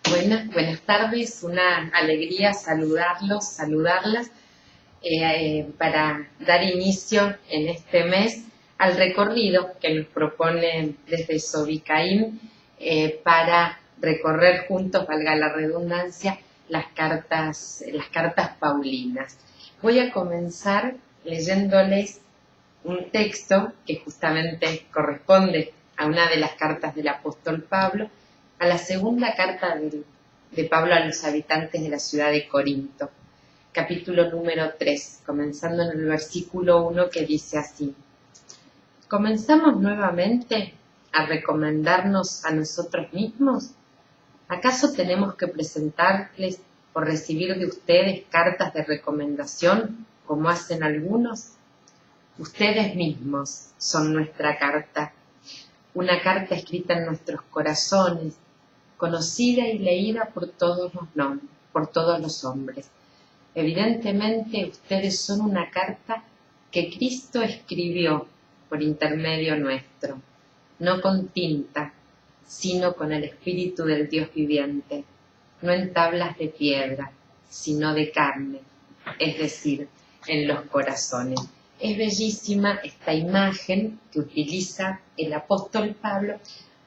Buenas tardes, una alegría saludarlas para dar inicio en este mes al recorrido que nos propone desde Sobicaim para recorrer juntos, valga la redundancia, las cartas paulinas. Voy a comenzar leyéndoles un texto que justamente corresponde a una de las cartas del apóstol Pablo, a la segunda carta de Pablo a los habitantes de la ciudad de Corinto, capítulo número 3, comenzando en el versículo 1, que dice así: ¿Comenzamos nuevamente a recomendarnos a nosotros mismos? ¿Acaso tenemos que presentarles o recibir de ustedes cartas de recomendación, como hacen algunos? Ustedes mismos son nuestra carta, una carta escrita en nuestros corazones, conocida y leída por todos los hombres. Evidentemente, ustedes son una carta que Cristo escribió por intermedio nuestro, no con tinta, sino con el Espíritu del Dios viviente, no en tablas de piedra, sino de carne, es decir, en los corazones. Es bellísima esta imagen que utiliza el apóstol Pablo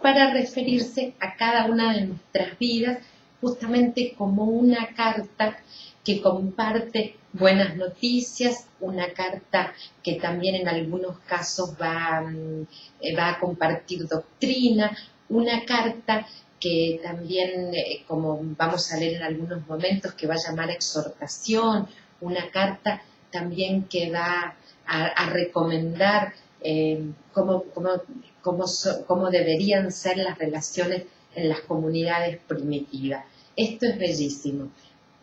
para referirse a cada una de nuestras vidas, justamente como una carta que comparte buenas noticias, una carta que también en algunos casos va a compartir doctrina, una carta que también, como vamos a leer en algunos momentos, que va a llamar exhortación, una carta también que va a recomendar cómo deberían ser las relaciones en las comunidades primitivas. Esto es bellísimo,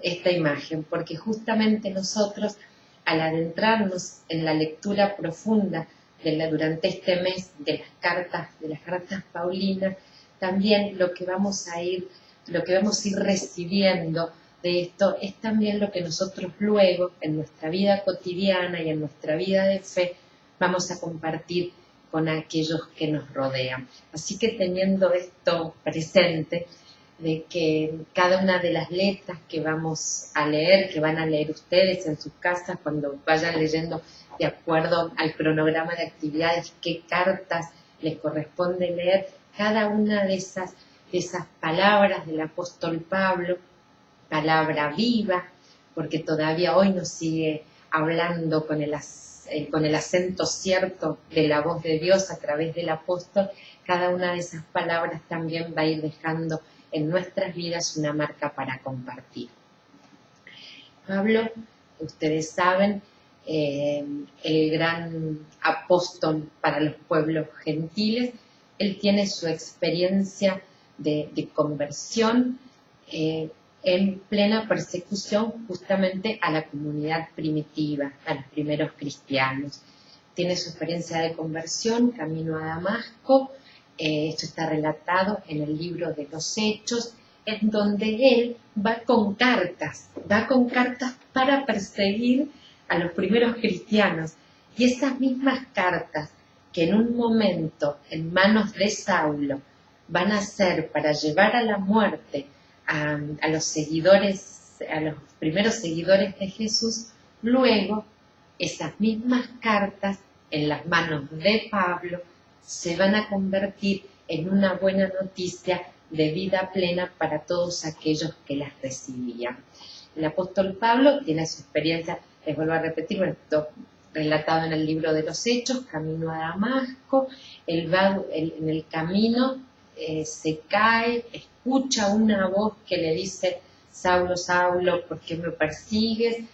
esta imagen, porque justamente nosotros, al adentrarnos en la lectura profunda durante este mes de las cartas paulinas, también lo que vamos a ir recibiendo de esto es también lo que nosotros luego en nuestra vida cotidiana y en nuestra vida de fe vamos a compartir con aquellos que nos rodean. Así que teniendo esto presente, de que cada una de las letras que vamos a leer, que van a leer ustedes en sus casas cuando vayan leyendo de acuerdo al cronograma de actividades, qué cartas les corresponde leer, cada una de esas palabras del apóstol Pablo, palabra viva, porque todavía hoy nos sigue hablando con el acento cierto de la voz de Dios a través del apóstol. Cada una de esas palabras también va a ir dejando en nuestras vidas una marca para compartir. Pablo, ustedes saben, el gran apóstol para los pueblos gentiles, él tiene su experiencia de conversión en plena persecución justamente a la comunidad primitiva, a los primeros cristianos. Tiene su experiencia de conversión, camino a Damasco. Esto está relatado en el libro de los Hechos, en donde él va con cartas para perseguir a los primeros cristianos. Y esas mismas cartas que en un momento en manos de Saulo van a ser para llevar a la muerte a los primeros seguidores de Jesús, luego esas mismas cartas en las manos de Pablo se van a convertir en una buena noticia de vida plena para todos aquellos que las recibían. El apóstol Pablo tiene su experiencia, les vuelvo a repetir, esto relatado en el libro de los Hechos, camino a Damasco. Él va en el camino, se cae, escucha una voz que le dice: Saulo, Saulo, ¿por qué me persigues?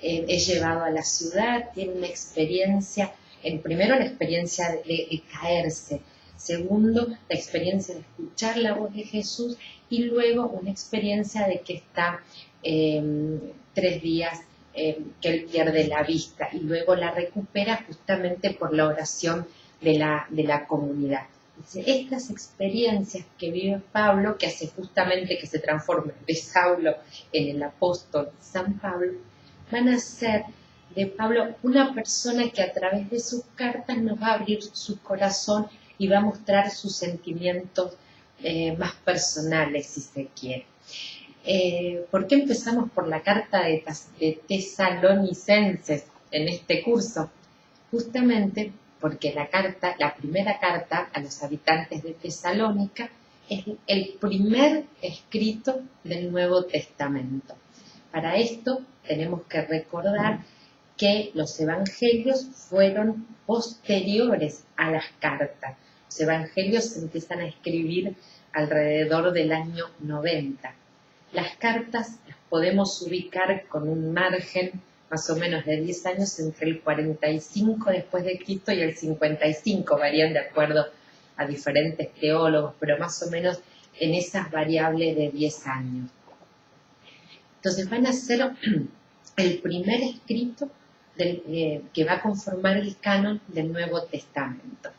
Es llevado a la ciudad, tiene una experiencia, primero la experiencia de caerse, segundo la experiencia de escuchar la voz de Jesús, y luego una experiencia de que está 3 días que él pierde la vista y luego la recupera justamente por la oración de la comunidad. Estas experiencias que vive Pablo, que hace justamente que se transforme de Saulo en el apóstol San Pablo, van a ser de Pablo una persona que a través de sus cartas nos va a abrir su corazón y va a mostrar sus sentimientos más personales, si se quiere. ¿Por qué empezamos por la carta de Tesalonicenses en este curso? Justamente porque la primera carta a los habitantes de Tesalónica es el primer escrito del Nuevo Testamento. Para esto tenemos que recordar que los evangelios fueron posteriores a las cartas. Los evangelios se empiezan a escribir alrededor del año 90. Las cartas las podemos ubicar con un margen más o menos de 10 años entre el 45 después de Cristo y el 55, varían de acuerdo a diferentes teólogos, pero más o menos en esas variables de 10 años. Entonces van a ser el primer escrito que va a conformar el canon del Nuevo Testamento.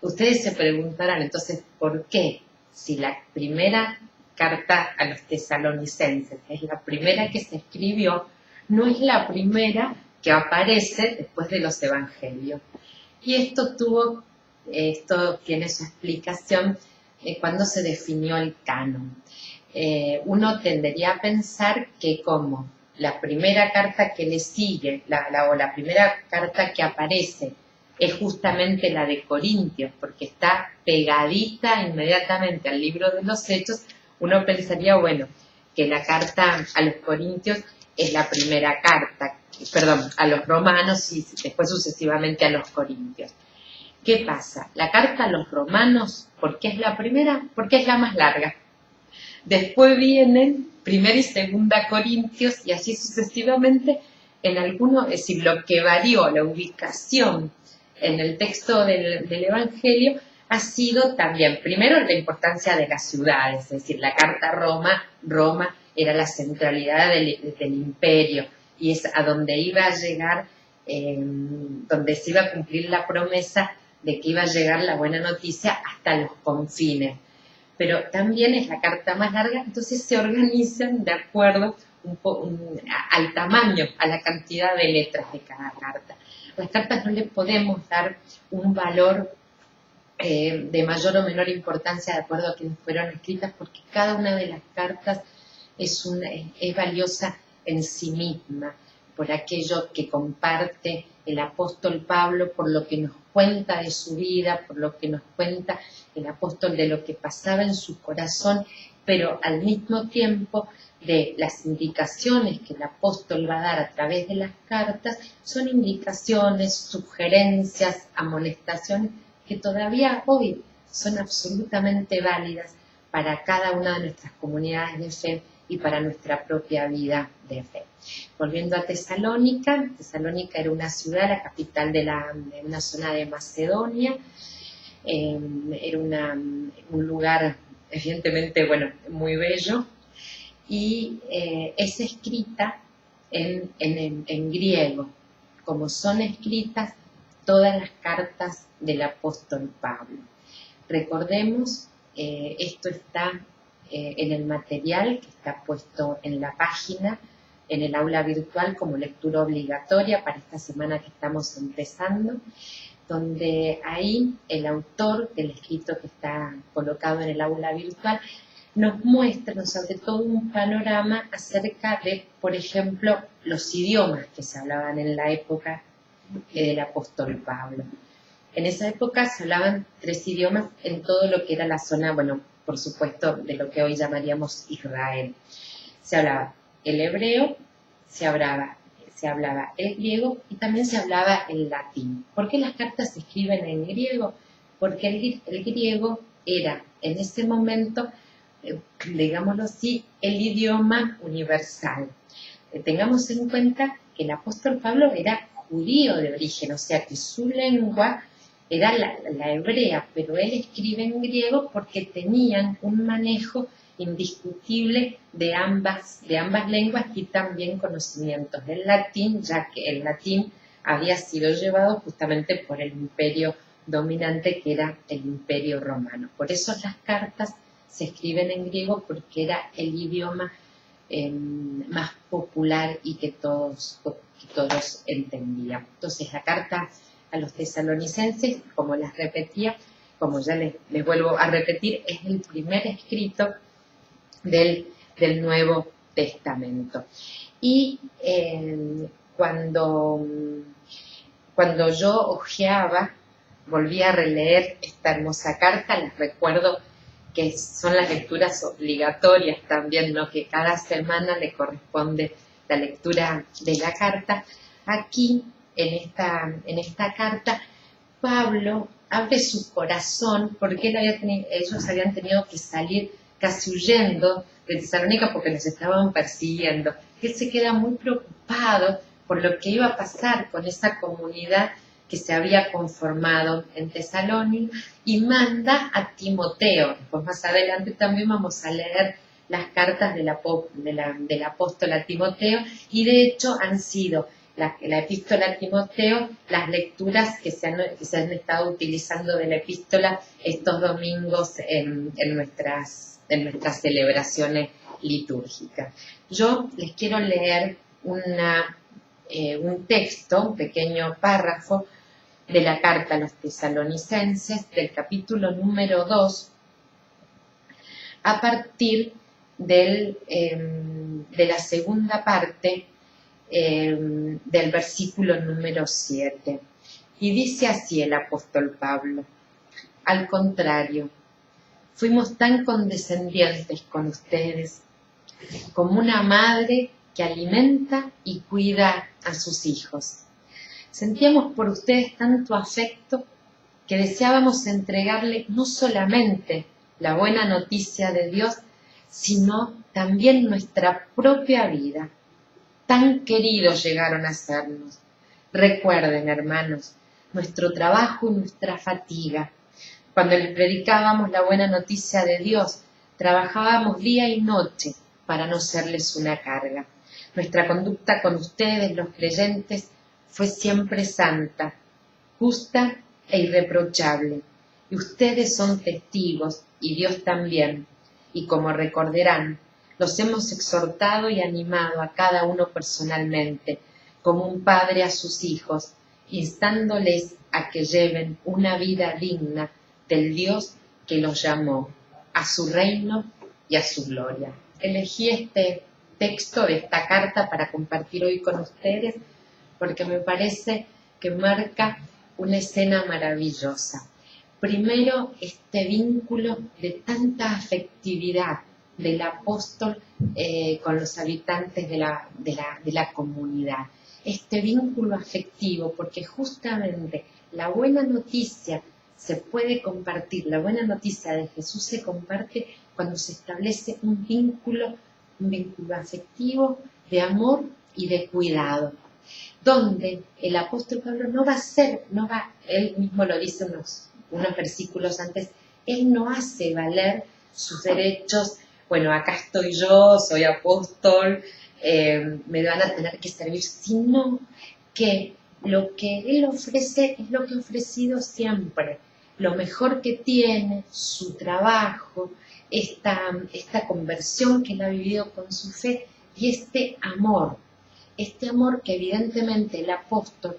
Ustedes se preguntarán, entonces, ¿por qué? Si la primera carta a los tesalonicenses es la primera que se escribió, no es la primera que aparece después de los evangelios. Y esto tiene su explicación cuando se definió el canon. Uno tendería a pensar que como la primera carta que le sigue, o la primera carta que aparece, es justamente la de Corintios, porque está pegadita inmediatamente al libro de los Hechos, uno pensaría, bueno, que la carta a los Corintios es la primera carta, a los romanos y después sucesivamente a los Corintios. ¿Qué pasa? La carta a los romanos, ¿por qué es la primera? Porque es la más larga. Después vienen primera y segunda Corintios y así sucesivamente en algunos, es decir, lo que varió la ubicación en el texto del Evangelio ha sido también, primero, la importancia de las ciudades, es decir, la carta a Roma era la centralidad del imperio y es a donde iba a llegar, donde se iba a cumplir la promesa de que iba a llegar la buena noticia hasta los confines. Pero también es la carta más larga, entonces se organizan de acuerdo al tamaño, a la cantidad de letras de cada carta. Las cartas no le podemos dar un valor de mayor o menor importancia de acuerdo a quienes fueron escritas, porque cada una de las cartas es valiosa en sí misma, por aquello que comparte el apóstol Pablo, por lo que nos cuenta de su vida, por lo que nos cuenta el apóstol de lo que pasaba en su corazón, pero al mismo tiempo de las indicaciones que el apóstol va a dar a través de las cartas, son indicaciones, sugerencias, amonestaciones que todavía hoy son absolutamente válidas para cada una de nuestras comunidades de fe y para nuestra propia vida de fe. Volviendo a Tesalónica, Tesalónica era una ciudad, la capital de una zona de Macedonia, era un lugar evidentemente, muy bello, y es escrita en griego, como son escritas todas las cartas del apóstol Pablo. Recordemos, esto está en el material que está puesto en la página, en el aula virtual como lectura obligatoria para esta semana que estamos empezando, donde ahí el autor del escrito que está colocado en el aula virtual nos muestra sobre todo un panorama acerca de, por ejemplo, los idiomas que se hablaban en la época del apóstol Pablo. En esa época se hablaban 3 idiomas en todo lo que era la zona, por supuesto, de lo que hoy llamaríamos Israel. Se hablaba el hebreo, se hablaba el griego y también se hablaba el latín. ¿Por qué las cartas se escriben en griego? Porque el griego era en ese momento, digámoslo así, el idioma universal. Tengamos en cuenta que el apóstol Pablo era judío de origen, o sea que su lengua era la hebrea, pero él escribe en griego porque tenían un manejo indiscutible de ambas lenguas y también conocimientos del latín, ya que el latín había sido llevado justamente por el imperio dominante que era el imperio romano. Por eso las cartas se escriben en griego porque era el idioma más popular y que todos entendían. Entonces la carta a los tesalonicenses, como les repetía, como ya les vuelvo a repetir, es el primer escrito del del Nuevo Testamento. Y cuando yo hojeaba, volví a releer esta hermosa carta, les recuerdo que son las lecturas obligatorias también, ¿no? Que cada semana le corresponde la lectura de la carta. Aquí, en esta carta, Pablo abre su corazón porque ellos habían tenido que salir casi huyendo de Tesalónica porque los estaban persiguiendo. Él se queda muy preocupado por lo que iba a pasar con esa comunidad que se había conformado en Tesalónica y manda a Timoteo. Pues más adelante también vamos a leer las cartas del apóstol a Timoteo, y de hecho han sido la epístola a Timoteo las lecturas que se han estado utilizando de la epístola estos domingos en nuestras celebraciones litúrgicas. Yo les quiero leer un texto, un pequeño párrafo de la carta a los tesalonicenses, del capítulo número 2, a partir de la segunda parte del versículo número 7. Y dice así el apóstol Pablo: al contrario, fuimos tan condescendientes con ustedes como una madre que alimenta y cuida a sus hijos. Sentíamos por ustedes tanto afecto que deseábamos entregarle no solamente la buena noticia de Dios, sino también nuestra propia vida. Tan queridos llegaron a sernos. Recuerden, hermanos, nuestro trabajo y nuestra fatiga. Cuando les predicábamos la buena noticia de Dios, trabajábamos día y noche para no serles una carga. Nuestra conducta con ustedes, los creyentes, fue siempre santa, justa e irreprochable. Y ustedes son testigos, y Dios también. Y como recordarán, los hemos exhortado y animado a cada uno personalmente, como un padre a sus hijos, instándoles a que lleven una vida digna del Dios que los llamó a su reino y a su gloria. Elegí este texto de esta carta para compartir hoy con ustedes porque me parece que marca una escena maravillosa. Primero, este vínculo de tanta afectividad del apóstol con los habitantes de la comunidad. Este vínculo afectivo, porque justamente la buena noticia se puede compartir, la buena noticia de Jesús se comparte cuando se establece un vínculo afectivo de amor y de cuidado, donde el apóstol Pablo él mismo lo dice unos versículos antes, él no hace valer sus derechos. Bueno, acá estoy yo, soy apóstol, me van a tener que servir, sino que lo que él ofrece es lo que ha ofrecido siempre, lo mejor que tiene, su trabajo, esta conversión que él ha vivido con su fe y este amor que evidentemente el apóstol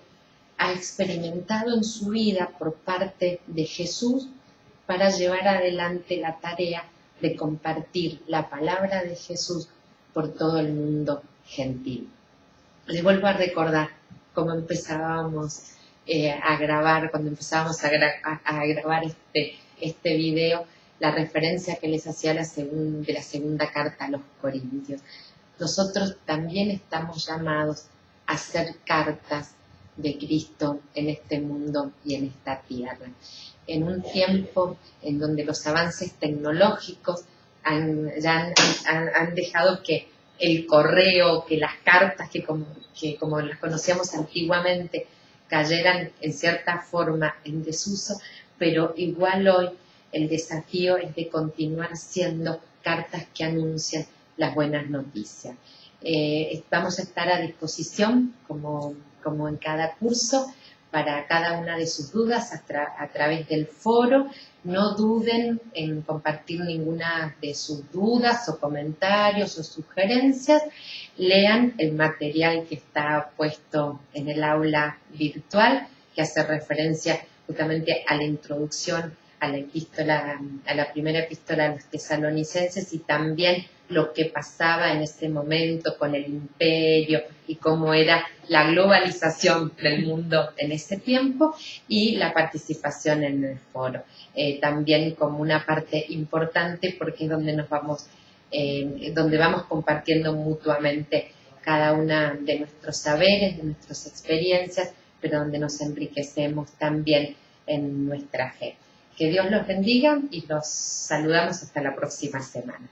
ha experimentado en su vida por parte de Jesús para llevar adelante la tarea de compartir la palabra de Jesús por todo el mundo gentil. Les vuelvo a recordar cómo empezábamos a grabar, cuando empezábamos a grabar este video, la referencia que les hacía de la segunda carta a los Corintios. Nosotros también estamos llamados a hacer cartas de Cristo en este mundo y en esta tierra. En un tiempo en donde los avances tecnológicos han dejado que el correo, que las cartas que como las conocíamos antiguamente cayeran en cierta forma en desuso, pero igual hoy el desafío es de continuar siendo cartas que anuncian las buenas noticias. Vamos a estar a disposición, como en cada curso, para cada una de sus dudas a través del foro. No duden en compartir ninguna de sus dudas o comentarios o sugerencias. Lean el material que está puesto en el aula virtual, que hace referencia justamente a la introducción a la primera epístola a los tesalonicenses, y también lo que pasaba en ese momento con el imperio y cómo era la globalización del mundo en ese tiempo, y la participación en el foro. También como una parte importante, porque es donde donde vamos compartiendo mutuamente cada una de nuestros saberes, de nuestras experiencias, pero donde nos enriquecemos también en nuestra fe. Que Dios los bendiga y los saludamos hasta la próxima semana.